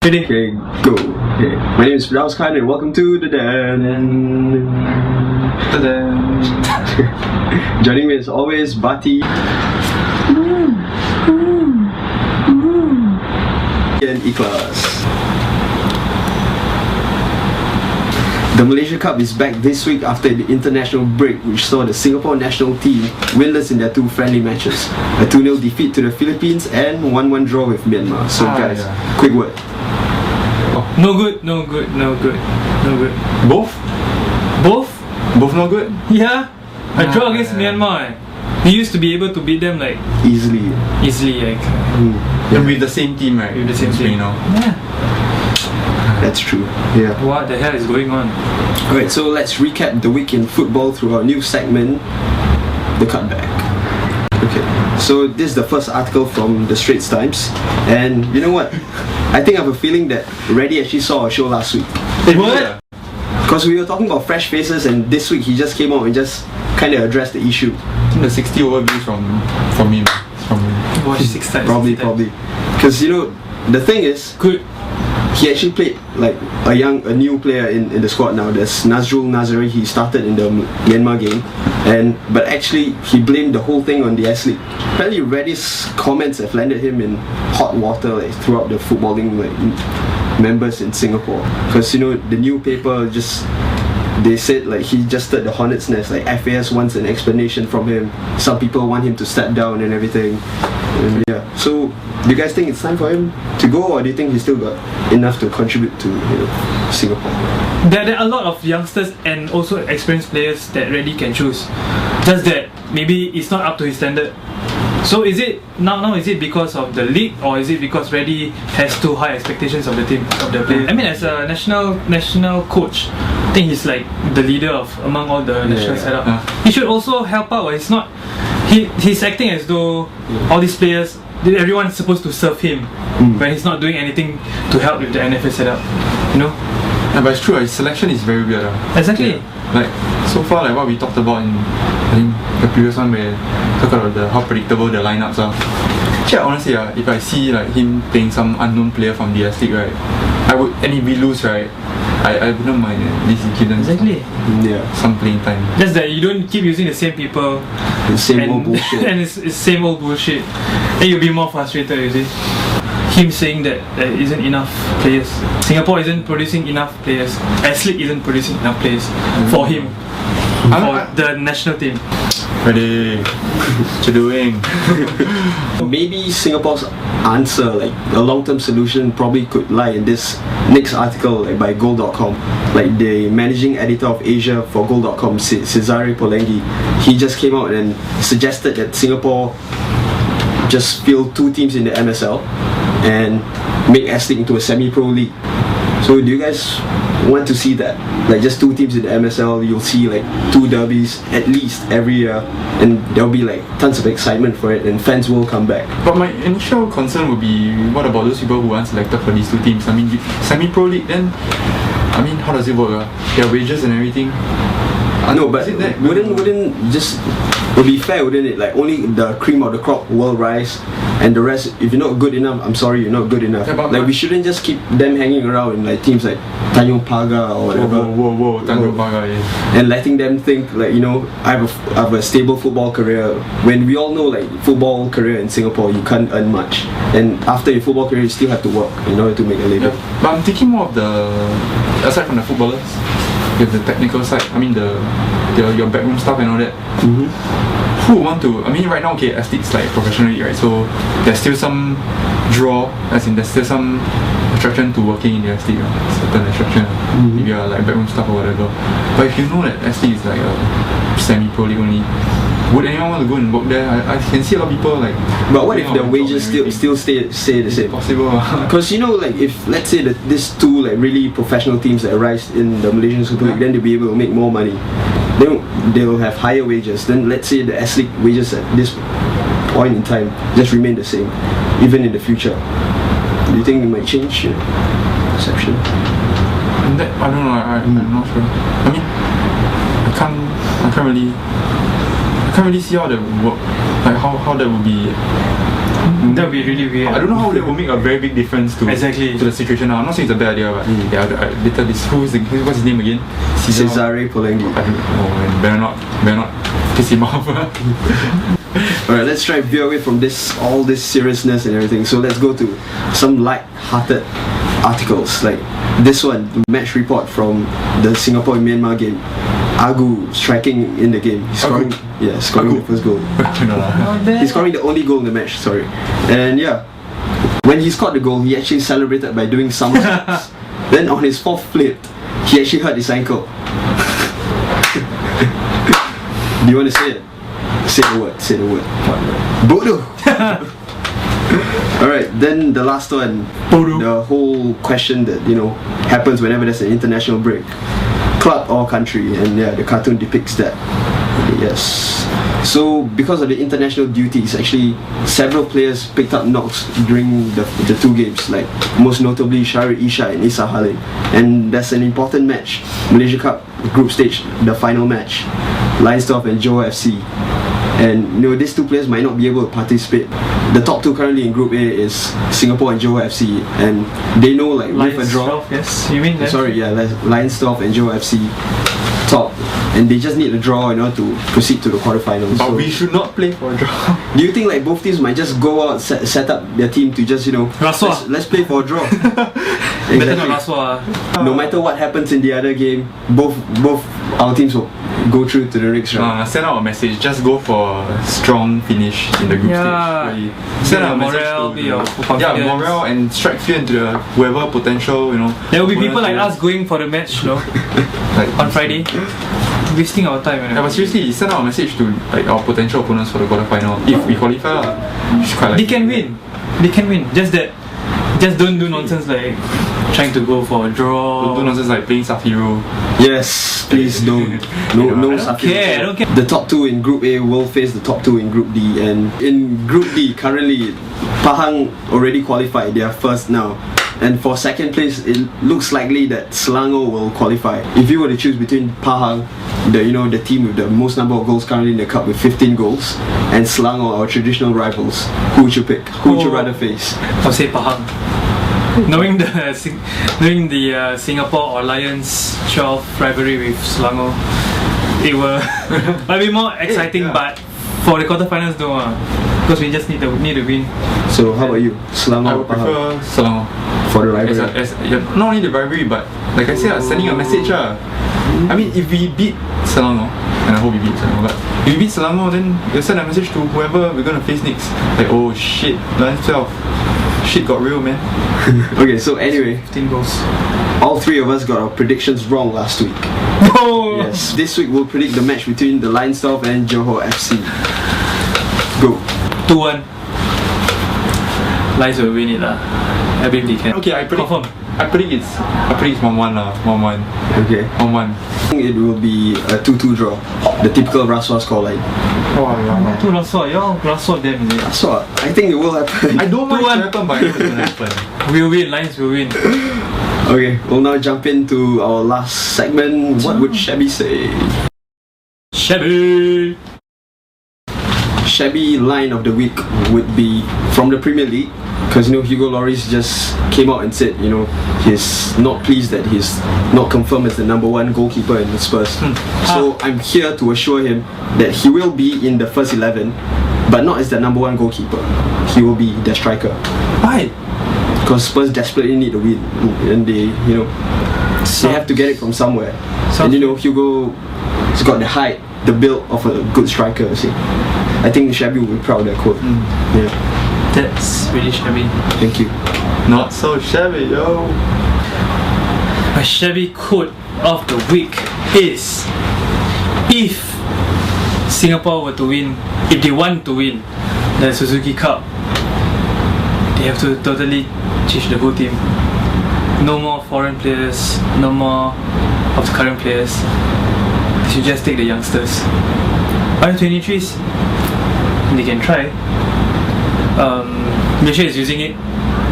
Ready? Okay, go. Okay. My name is LionsXII and welcome to the Den. Joining me as always, Bati and Ikhlas. The Malaysia Cup is back this week after the international break, which saw the Singapore national team winless in their two friendly matches. A 2-0 defeat to the Philippines and 1-1 draw with Myanmar. So guys, quick word. No good. Both? Both? Both no good? Yeah. A draw against Myanmar. We used to be able to beat them like Easily. like. And with the same team, right? With the same team. Now. Yeah. That's true. Yeah. What the hell is going on? Alright, so let's recap the week in football through our new segment, the Cutback. Okay, so this is the first article from the Straits Times, and you know what? I think I have a feeling that Raddy actually saw our show last week. What? Because we were talking about fresh faces, and this week he just came out and just kind of addressed the issue. I think the 60 overviews from him. Watch 6 times. Probably. Because you know, the thing is, Good. he actually played like a new player in the squad now. There's Nazrul Nazari. He started in the Myanmar game, but actually he blamed the whole thing on the S League. Apparently Raddy's comments have landed him in hot water like throughout the footballing members in Singapore. Because you know the new paper they said like he just stirred the hornet's nest. Like FAS wants an explanation from him. Some people want him to step down and everything. And yeah. So do you guys think it's time for him to go, or do you think he's still got enough to contribute to Singapore? There are a lot of youngsters and also experienced players that Raddy can choose. Just that maybe it's not up to his standard. So is it now is it because of the league, or is it because Raddy has too high expectations of the team, of the players? I mean, as a national coach, I think he's like the leader among all the national setup. He should also help out. It's not he's acting as though all these players, everyone's supposed to serve him, when he's not doing anything to help with the NFS setup. You know? Yeah, but it's true, his selection is very weird. Exactly. Yeah. Like so far, like what we talked about in I think the previous one, where talk about how predictable the lineups are. Actually, honestly, if I see like him playing some unknown player from the S League, right, and if we lose, right, I wouldn't mind this give them some playing time. Just that you don't keep using the same people, The same old bullshit. and it's same old bullshit. Then you'll be more frustrated, you see. Him saying that there isn't enough players. Singapore isn't producing enough players. S League isn't producing enough players for him. For the national team. Ready? What you doing? Maybe Singapore's answer, like a long-term solution, probably could lie in this next article by Goal.com. Like the managing editor of Asia for Goal.com, Cesare Polengi, he just came out and suggested that Singapore just field 2 teams in the MSL and make S League into a semi-pro league. So do you guys want to see that? Like just 2 teams in the MSL, you'll see like 2 derbies at least every year, and there'll be like tons of excitement for it, and fans will come back. But my initial concern would be, what about those people who aren't selected for these 2 teams? I mean, semi-pro league, then I mean, how does it work? Their wages and everything. No, but wouldn't just, it would be fair, wouldn't it? Like only the cream of the crop will rise, and the rest, if you're not good enough, I'm sorry, you're not good enough. Yeah, like we shouldn't just keep them hanging around in like teams like Tanjong Pagar or whatever. Whoa, Tanjong Pagar, yeah. And letting them think like, you know, I have a stable football career, when we all know like football career in Singapore, you can't earn much, and after your football career you still have to work in order to make a living. Yeah. But I'm thinking more of aside from the footballers, you have the technical side. I mean your backroom stuff and all that. Who want to? I mean, right now, okay, S League's like professional league, right? So there's still some draw, as in there's still some attraction to working in the S League, certain attraction. If you are like backroom stuff or whatever. But if you know that S League is like a semi-pro league only, would anyone want to go and work there? I can see a lot of people like. But what if the wages still stay the same? Possible. Because you know, like if let's say that these 2 like really professional teams that arise in the Malaysian Super League, then they'll be able to make more money. Then they'll have higher wages. Then let's say the S League wages at this point in time just remain the same, even in the future. Do you think it might change your perception? I don't know. I'm not sure. I mean, I can't really see how that would work. Like how that would be That would be really weird. I don't know how that will make a very big difference to Exactly. to the situation now. I'm not saying it's a bad idea, but yeah, later this what's his name again? Cesare Polenghi. I don't know, man. Better not piss him off. Alright, let's try to veer away from all this seriousness and everything. So let's go to some light-hearted articles. Like this one, the match report from the Singapore-Myanmar game. Agu striking in the game. He's scoring the first goal. He's scoring the only goal in the match, sorry. And yeah, when he scored the goal, he actually celebrated by doing somersaults. Then on his fourth flip, he actually hurt his ankle. Do you want to say it? Say the word. Bodoh! Alright, then the last one. The whole question that, happens whenever there's an international break. Club or country, and yeah, the cartoon depicts that. Yes. So because of the international duties, actually several players picked up knocks during the two games, like most notably Shari Isha and Isa Halim. And that's an important match, Malaysia Cup group stage, the final match, LionsXII and Johor FC. And these two players might not be able to participate. The top two currently in Group A is Singapore and Johor FC, and they know with a draw. Yes, you mean that? Sorry, yeah, LionsXII and Johor FC top, and they just need a draw in order to proceed to the quarterfinals. But we should not play for a draw. Do you think both teams might just go out, set up their team to just Rasuah. let's play for a draw? Better not Rasuah. No matter what happens in the other game, both our teams will go through to the next round. Send out a message. Just go for a strong finish in the group stage. Send out a message morale and strike fear into whoever potential. There will be people like us going for the match, on Friday, wasting our time. Yeah, but seriously, send out a message to our potential opponents for the quarterfinal. If we qualify, it's quite they can win. They can win. Just don't do nonsense like trying to go for a draw. Don't do nonsense like playing Safiro. Yes, please don't. No Safiro. I don't care. The top two in Group A will face the top two in Group D, and in Group D currently, Pahang already qualified. They are first now. And for second place, it looks likely that Selangor will qualify. If you were to choose between Pahang, the team with the most number of goals currently in the cup with 15 goals, and Selangor, our traditional rivals, who would you pick? Who would you rather face? I'll say Pahang. Knowing the Singapore or LionsXII rivalry with Selangor, it might be more exciting. But for the quarterfinals, no, because we just need to win. So how about you? Selangor I would or Pahang? prefer Selangor. For the rivalry? Not only the rivalry, but like I said, sending a message. I mean, if we beat Selangor, and I hope we beat Selangor, but if we beat Selangor, then you'll send a message to whoever we're gonna face next. Like, oh shit, LionsXII. Shit got real, man. Okay, so anyway, 15 goals. all three of us got our predictions wrong last week. No! Yes, this week we'll predict the match between the LionsXII and Johor FC. Go. 2-1. Lions will win it lah. I believe they can. Okay, I predict. Confirm. I predict it's 1-1 lah. 1-1. Okay. 1-1. It will be a 2-2 draw. The typical Rasuah scoreline. Oh yeah. To Rasuah them is it? Rasuah, I think it will happen. I don't want it to happen, but I know it's gonna happen. We'll win. Lions will win. Okay, we'll now jump into our last segment. What would Shabby say? Shabby. Shabby line of the week would be from the Premier League, because Hugo Lloris just came out and said he's not pleased that he's not confirmed as the number one goalkeeper in the Spurs. So I'm here to assure him that he will be in the first 11, but not as the number one goalkeeper. He will be the striker. Why? Because Spurs desperately need a win, and they have to get it from somewhere. And Hugo's got the height, the build of a good striker. See, I think Shabby will be proud of that quote. Yeah. That's really shabby. Thank you. Not so shabby, yo. My shabby quote of the week is: if Singapore were to win, if they want to win the Suzuki Cup, they have to totally change the whole team. No more foreign players, no more of the current players. They should just take the youngsters. Under-23s, they can try. Malaysia is using it.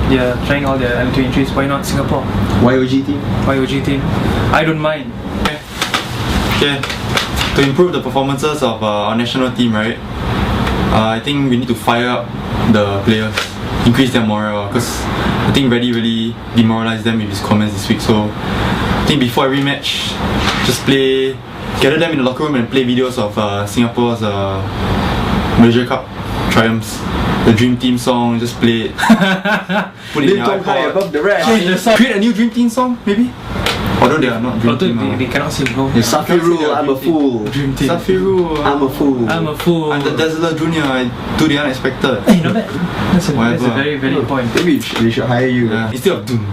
They are trying all their under-23s. Why not Singapore? YOG team? YOG team. I don't mind. Okay. To improve the performances of our national team, right? I think we need to fire up the players, increase their morale. Because I think Raddy really demoralized them with his comments this week. So I think before every match, just gather them in the locker room and play videos of Singapore's Malaysia Cup triumphs. The Dream Team song, just play it. Put it in your high iPod. above the rest. Change the song. Create a new Dream Team song, maybe? Although they are not Dream Although Team. they cannot sing. No. Safiru, I'm a fool. Dream Team. Safiru, I'm a fool. I'm a fool. I'm the Dazzler Junior. I do the unexpected. Hey, not bad. That's a Whatever. very valid point. Maybe we should hire you. Yeah. Instead of doom.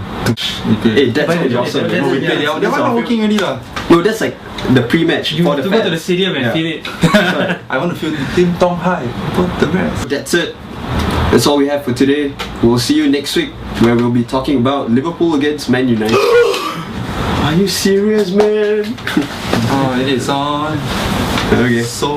Hey, that's But what Johnson. that's- No, we yeah, play. That that's one our not working already lah. No, that's like the pre-match You for have the to go to fans. the stadium and Yeah. feel it. I want to feel Tim Tong High. Put the rest. That's it. That's all we have for today. We'll see you next week where we'll be talking about Liverpool against Man United. Are you serious, man? Oh, it is on. Okay. So